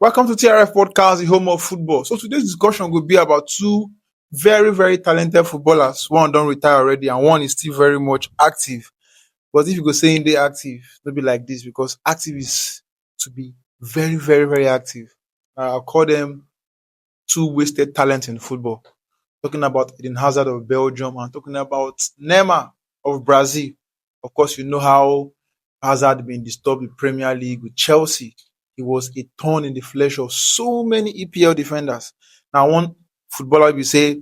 Welcome to TRF Podcast, the home of football. So today's discussion will be about two very, very talented footballers. One don't retire already and one is still very much active. But if you go saying they active, it'll be like this because active is to be very, very, very active. I'll call them two wasted talents in football. Talking about Edin Hazard of Belgium and talking about Neymar of Brazil. Of course, you know how Hazard been disturbed in Premier League with Chelsea. He was a thorn in the flesh of so many EPL defenders. Now, one footballer will say,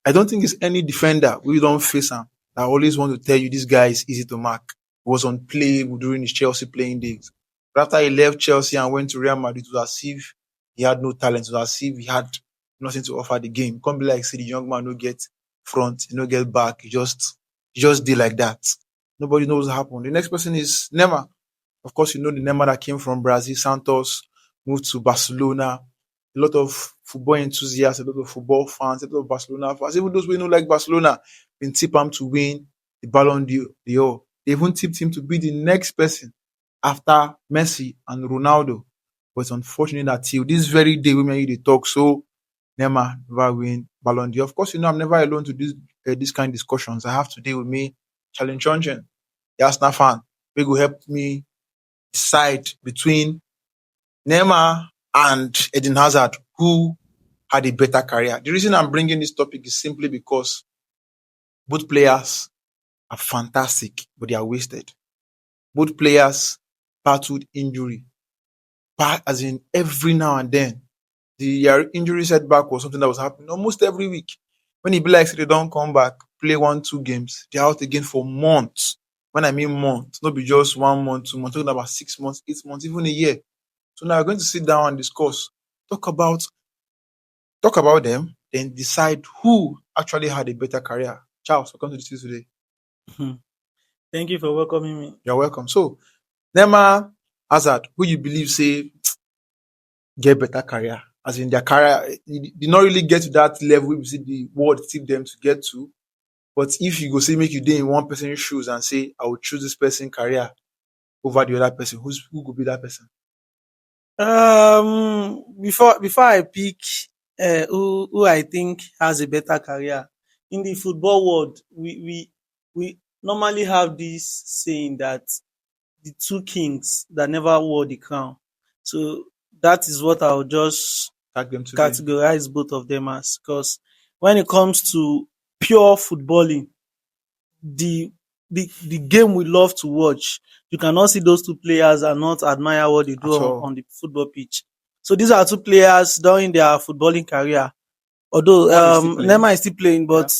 I don't think it's any defender we don't face him. I always want to tell you this guy is easy to mark. He was unplayable during his Chelsea playing days. But after he left Chelsea and went to Real Madrid, it was as if he had no talent. It was as if he had nothing to offer the game. It can't be like say the young man no get front, he no get back. He just did like that. Nobody knows what happened. The next person is Neymar. Of course, you know the Neymar that came from Brazil, Santos, moved to Barcelona. A lot of football enthusiasts, a lot of football fans, a lot of Barcelona fans, even those who don't like Barcelona, been tip him to win the Ballon d'Or. They even tipped him to be the next person after Messi and Ronaldo. But it's unfortunate that till this very day, we may talk so Neymar never win Ballon d'Or. Of course, you know I'm never alone to this kind of discussions. I have today with me Challenge Chonchen, the Arsenal fan. They will help me decide between Neymar and Edin Hazard, who had a better career. The reason I'm bringing this topic is simply because both players are fantastic, but they are wasted. Both players battled injury, as in every now and then. The injury setback was something that was happening almost every week. When it be like they don't come back, play 1-2 games, they're out again for months. When I mean months, not be just 1 month, 2 months, talking about 6 months, 8 months, even a year. So now we're going to sit down and discuss, talk about them, then decide who actually had a better career. Charles, welcome to the studio today. Thank you for welcoming me. You're welcome. So, Neymar, Hazard, who you believe say get better career, as in their career, did not really get to that level we see the world tip them to get to. But if you go say make you day in one person's shoes and say I will choose this person's career over the other person, who could be that person? Before I pick who I think has a better career in the football world, we normally have this saying that the two kings that never wore the crown. So that is what I'll just Tag them today. categorize both of them as, because when it comes to pure footballing, the game we love to watch, you cannot see those two players and not admire what they do At all. on the football pitch. So these are two players during their footballing career. Although One is still playing. Neymar is still playing, but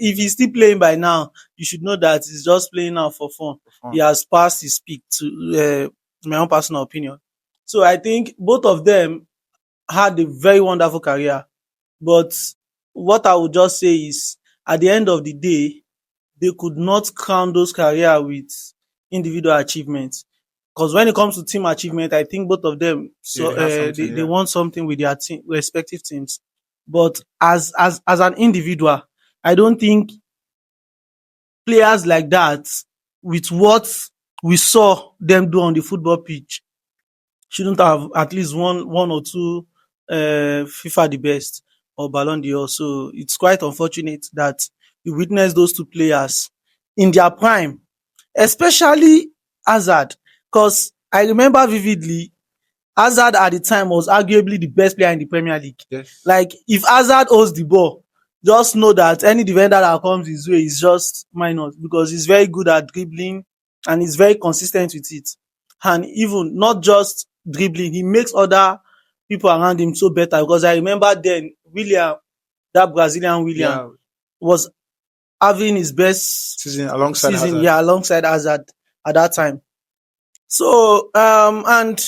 if he's still playing by now, you should know that he's just playing now for fun. He has passed his peak, to my own personal opinion. So I think both of them had a very wonderful career. But what I would just say is, at the end of the day, they could not crown those career with individual achievements. Because when it comes to team achievement, I think both of them they want something with their team, respective teams. But as an individual, I don't think players like that, with what we saw them do on the football pitch, shouldn't have at least one or two FIFA the best or Ballon d'Or. So it's quite unfortunate that we witnessed those two players in their prime, especially Hazard, because I remember vividly, Hazard at the time was arguably the best player in the Premier League. Yes. Like, if Hazard holds the ball, just know that any defender that comes his way is just minus, because he's very good at dribbling and he's very consistent with it. And even not just dribbling, he makes other people around him so better. Because I remember then William, that Brazilian William, was having his best season alongside season, Hazard. alongside Hazard at that time. So, and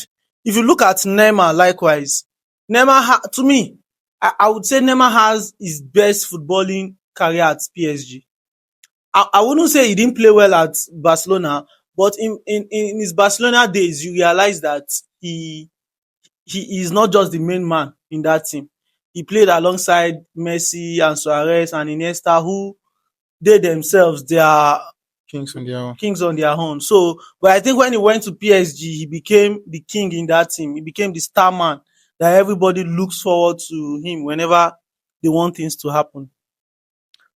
if you look at Neymar, likewise, Neymar, to me, I would say Neymar has his best footballing career at PSG. I wouldn't say he didn't play well at Barcelona, but in his Barcelona days, you realize that he is not just the main man in that team. He played alongside Messi and Suarez and Iniesta, who they themselves, they are Kings on their own. Kings on their own. So, but I think when he went to PSG, he became the king in that team. He became the star man that everybody looks forward to him whenever they want things to happen.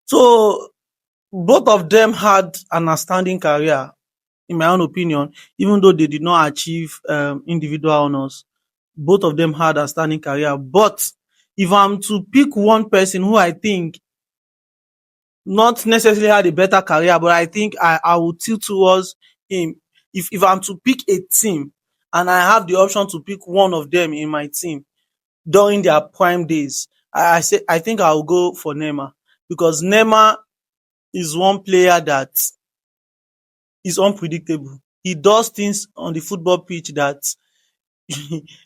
So, both of them had an outstanding career, in my own opinion, even though they did not achieve individual honors. Both of them had a outstanding career. But if I'm to pick one person who I think not necessarily had a better career, but I think I would tilt towards him. If I'm to pick a team and I have the option to pick one of them in my team during their prime days, I think I'll go for Neymar, because Neymar is one player that is unpredictable. He does things on the football pitch that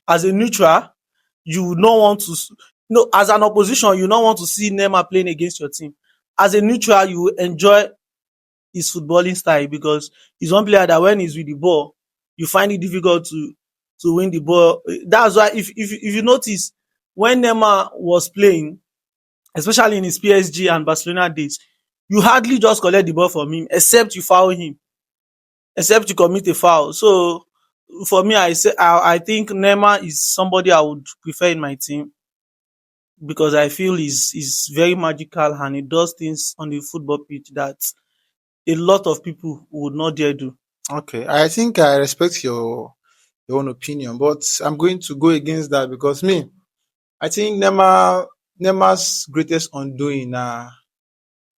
as a neutral, you would not want to, no, as an opposition, you don't want to see Neymar playing against your team. As a neutral, you will enjoy his footballing style, because he's one player that when he's with the ball, you find it difficult to win the ball. That's why if you notice, when Neymar was playing, especially in his PSG and Barcelona days, you hardly just collect the ball from him, except you foul him, except you commit a foul. So for me, I think Neymar is somebody I would prefer in my team, because I feel he's very magical and he does things on the football pitch that a lot of people would not dare do. Okay, I think I respect your own opinion, but I'm going to go against that, because I think Neymar's greatest undoing the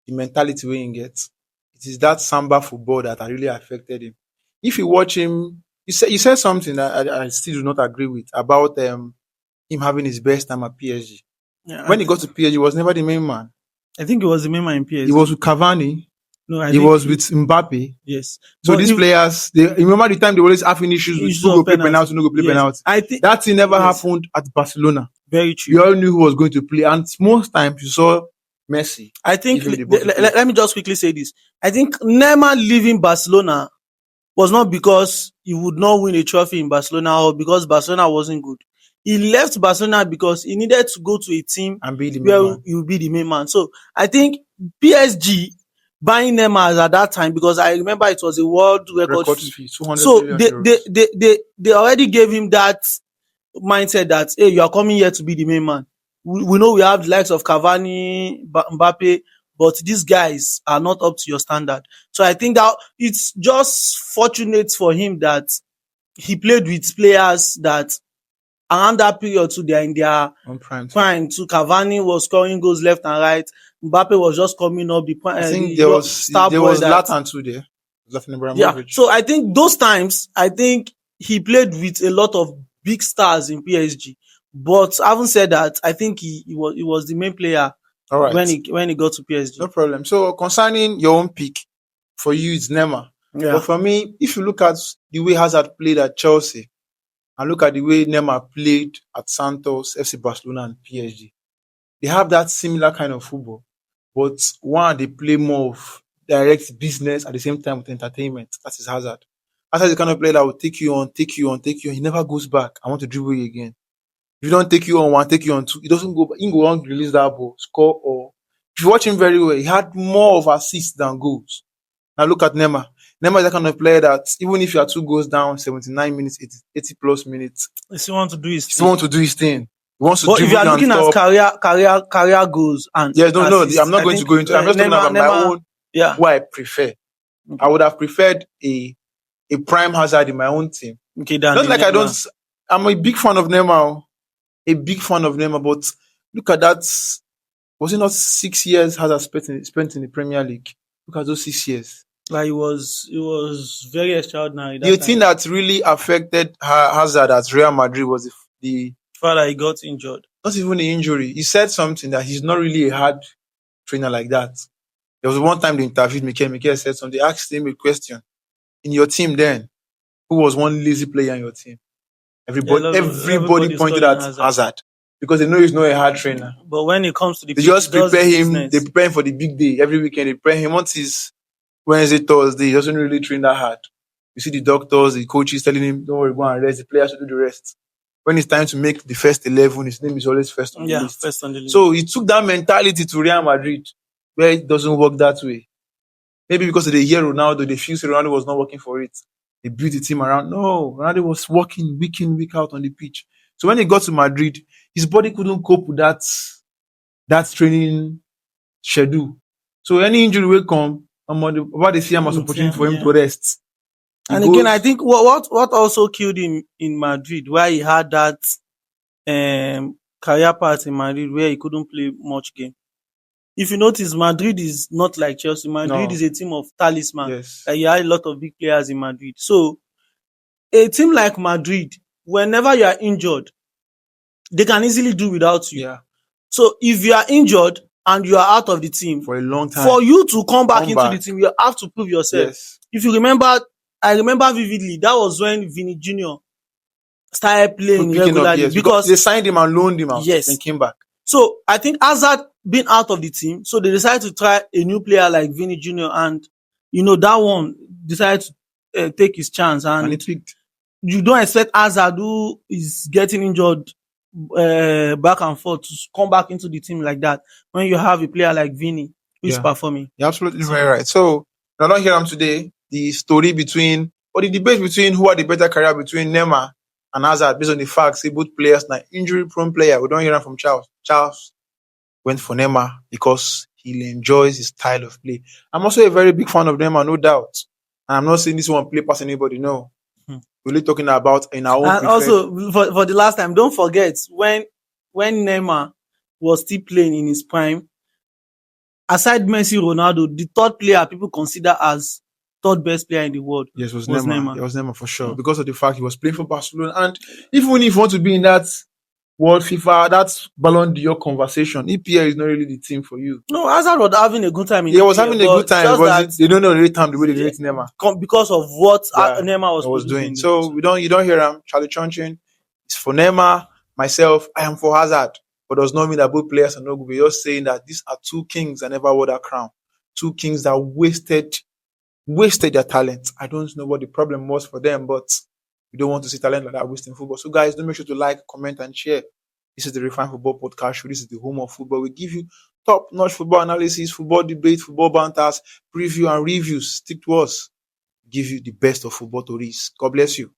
mentality we he gets. It is that samba football that really affected him. If you watch him, you said something that I still do not agree with about him having his best time at PSG. Yeah, When he got to PSG, he was never the main man. I think he was the main man in PSG. He was with Cavani. No, he was with Mbappe. Yes. So these players, remember the time they always having issues with who go play penalty, who go play penalty. I think that thing never happened at Barcelona. Very true. You all knew who was going to play, and most times you saw Messi. I think let me just quickly say this. I think Neymar leaving Barcelona was not because he would not win a trophy in Barcelona or because Barcelona wasn't good. He left Barcelona because he needed to go to a team and be the where he would be the main man. So I think PSG buying Neymar at that time, because I remember it was a world record fee. So they already gave him that mindset that, hey, you are coming here to be the main man. We know we have the likes of Cavani, Mbappe, but these guys are not up to your standard. So I think that it's just fortunate for him that he played with players that around that period too, they're in their prime too. Cavani was scoring goals left and right. Mbappe was just coming up. I think there was Zlatan too there. Yeah. So I think those times, I think he played with a lot of big stars in PSG. But having said that, I think he was the main player when he got to PSG. No problem. So concerning your own pick, for you it's Neymar. Yeah. But for me, if you look at the way Hazard played at Chelsea and look at the way Neymar played at Santos, FC Barcelona and PSG, they have that similar kind of football. But one, they play more of direct business at the same time with entertainment. That is Hazard. Hazard is the kind of player that will take you on. He never goes back. I want to dribble you again. If you don't take you on one, take you on two, he doesn't go back. He go on, release that ball, score. Or if you watch him very well, he had more of assists than goals. Now look at Neymar. Neymar is the kind of player that even if you are 2 goals down, 79 minutes, 80 plus minutes, he still want to do his thing. He wants to but if you are looking at career goals and I'm not going to go into. I'm just talking about my own. Yeah, what I prefer. Okay. I would have preferred a prime Hazard in my own team. Okay, not like Neymar. I'm a big fan of Neymar. But look at that. Was it not 6 years Hazard spent in the Premier League? Look at those 6 years. Like it was very extraordinary. The thing that really affected Hazard at Real Madrid was the fact that he got injured. Not even the injury. He said something that he's not really a hard trainer like that. There was one time they interviewed Mikel. Mikel said something. They asked him a question. In your team then, who was one lazy player in your team? Everybody pointed at Hazard because they know he's not a hard trainer. But when it comes to they just prepare him. They prepare him for the big day. Every weekend they prepare him. Once it's Wednesday, Thursday, he doesn't really train that hard. You see the doctors, the coaches telling him, don't worry, go and rest. The players should do the rest. When it's time to make the first 11, his name is always first on the list. First on the list. So he took that mentality to Real Madrid, where it doesn't work that way. Maybe because they hear Ronaldo, they feel Ronaldo was not working for it. They built the team around. No, Ronaldo was working week in, week out on the pitch. So when he got to Madrid, his body couldn't cope with that training schedule. So any injury will come, about they see him as opportunity for him to rest. And again, I think what also killed him in Madrid, where he had that career path in Madrid where he couldn't play much game. If you notice, Madrid is not like Chelsea. Madrid is a team of talisman. Yes. You had a lot of big players in Madrid. So a team like Madrid, whenever you are injured, they can easily do without you. Yeah. So if you are injured and you are out of the team for a long time, for you to come back into the team, you have to prove yourself. Yes. If you remember, I remember vividly, that was when Vini Jr. started playing regularly because they signed him and loaned him out and came back. So I think Hazard being out of the team, so they decided to try a new player like Vini Jr. and that one decided to take his chance, and it picked. You don't expect Hazard, who is getting injured back and forth, to come back into the team like that when you have a player like Vini who is performing. You're absolutely very right. So I don't hear him today. The story between, or the debate between who had the better career between Neymar and Hazard, based on the facts, both players now injury-prone player. We don't hear him from Charles. Charles went for Neymar because he enjoys his style of play. I'm also a very big fan of Neymar, no doubt. And I'm not saying this one play past anybody, no. We're really talking about in our own. And also, for the last time, don't forget when Neymar was still playing in his prime, aside Messi, Ronaldo, the third player people consider as third best player in the world was Neymar. It was Neymar for sure, because of the fact he was playing for Barcelona. And even if you want to be in that World FIFA, that Ballon d'Or conversation, EPL is not really the team for you. No, Hazard was having a good time in EPL. He was having a good time, but they don't know the time the way they rate Neymar. Because of what Neymar was doing. So you don't hear him. Charlie Chonchin is for Neymar. Myself, I am for Hazard. But does not mean that both players are not good. We're just saying that these are two kings that never wore that crown. Two kings that wasted their talent. I don't know what the problem was for them, but we don't want to see talent like that wasting football. So guys, don't make sure to like, comment, and share. This is the Refined Football Podcast Show. This is the home of football. We give you top-notch football analysis, football debate, football banters, preview, and reviews. Stick to us. Give you the best of football stories. God bless you.